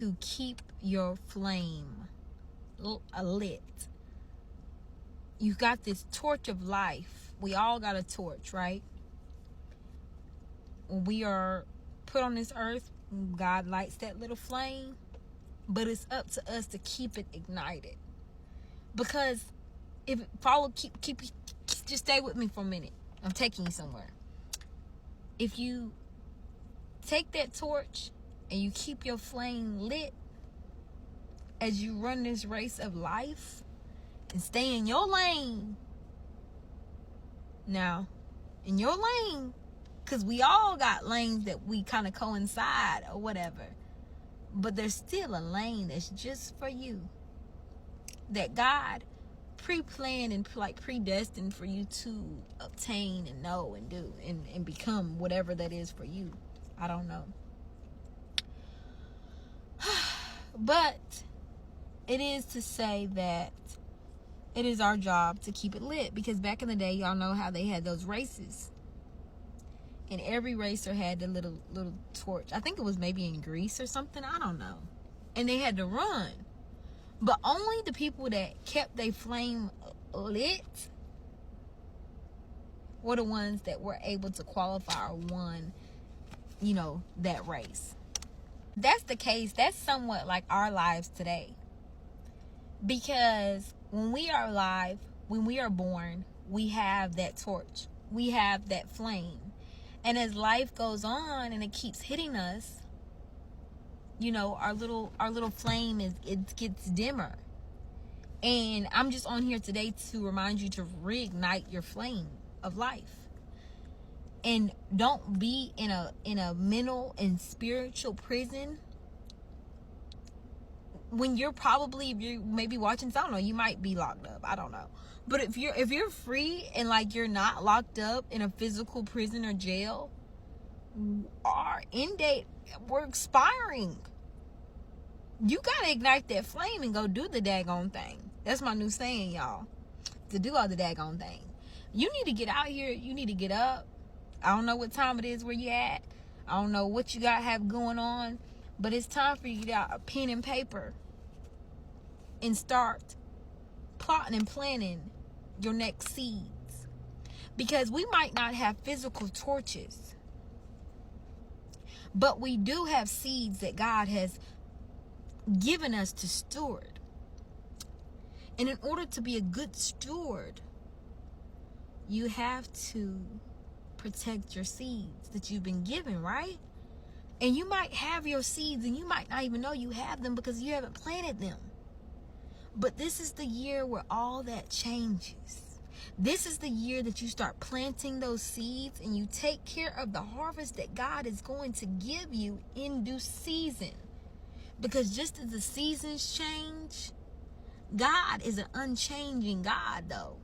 to keep your flame lit. You got this torch of life. We all got a torch, right? When we are put on this earth, God lights that little flame, but it's up to us to keep it ignited. Because just stay with me for a minute. I'm taking you somewhere. If you take that torch and you keep your flame lit as you run this race of life and stay in your lane. Now, in your lane, because we all got lanes that we kind of coincide or whatever, but there's still a lane that's just for you, that God pre-planned and predestined for you to obtain and know and do and become whatever that is for you. I don't know. But it is to say that it is our job to keep it lit, because back in the day, y'all know how they had those races, and every racer had the little torch. I think it was maybe in Greece or something, I don't know, and they had to run. But only the people that kept their flame lit were the ones that were able to qualify or won, that race. That's the case. That's somewhat like our lives today. Because when we are alive, when we are born, we have that torch. We have that flame. And as life goes on and it keeps hitting us, our little flame it gets dimmer. And I'm just on here today to remind you to reignite your flame of life. And don't be in a mental and spiritual prison when you're if you maybe watching, I don't know, you might be locked up, I don't know. But if you're free and you're not locked up in a physical prison or jail, our end date, we're expiring. You gotta ignite that flame and go do the daggone thing. That's my new saying, y'all. To do all the daggone thing. You need to get out here. You need to get up. I don't know what time it is where you at. I don't know what you have going on. But it's time for you to get out a pen and paper and start plotting and planning your next seeds. Because we might not have physical torches, but we do have seeds that God has given us to steward. And in order to be a good steward, you have to protect your seeds that you've been given, right? And you might have your seeds and you might not even know you have them because you haven't planted them. But this is the year where all that changes. This is the year that you start planting those seeds and you take care of the harvest that God is going to give you in due season. Because just as the seasons change, God is an unchanging God, though.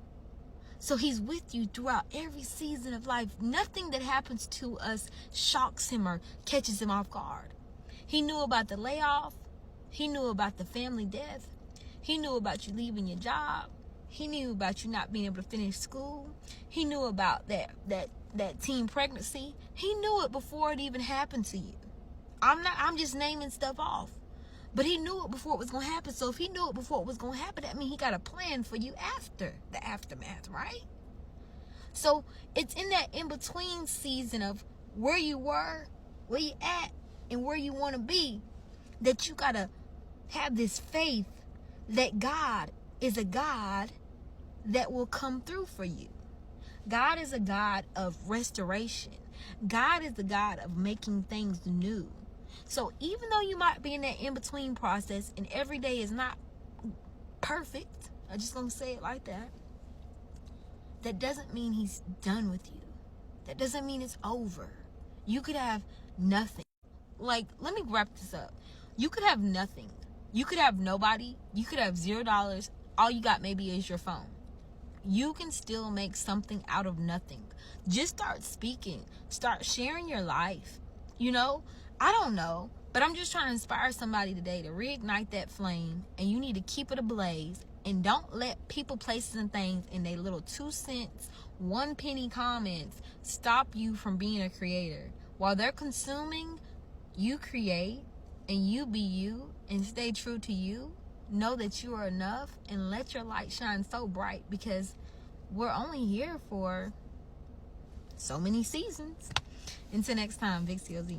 So he's with you throughout every season of life. Nothing that happens to us shocks him or catches him off guard. He knew about the layoff. He knew about the family death. He knew about you leaving your job. He knew about you not being able to finish school. He knew about that teen pregnancy. He knew it before it even happened to you. I'm just naming stuff off. But he knew it before it was going to happen. So if he knew it before it was going to happen, that means he got a plan for you after the aftermath, right? So it's in that in-between season of where you were, where you at, and where you want to be, that you got to have this faith that God is a God that will come through for you. God is a God of restoration. God is the God of making things new. So even though you might be in that in-between process and every day is not perfect, I'm just going to say it like that, that doesn't mean he's done with you. That doesn't mean it's over. You could have nothing. Let me wrap this up. You could have nothing. You could have nobody. You could have $0. All you got maybe is your phone. You can still make something out of nothing. Just start speaking. Start sharing your life. I don't know, but I'm just trying to inspire somebody today to reignite that flame, and you need to keep it ablaze, and don't let people, places, and things in their little 2 cents, 1 penny comments stop you from being a creator. While they're consuming, you create, and you be you and stay true to you. Know that you are enough and let your light shine so bright, because we're only here for so many seasons. Until next time, Vixie OZ.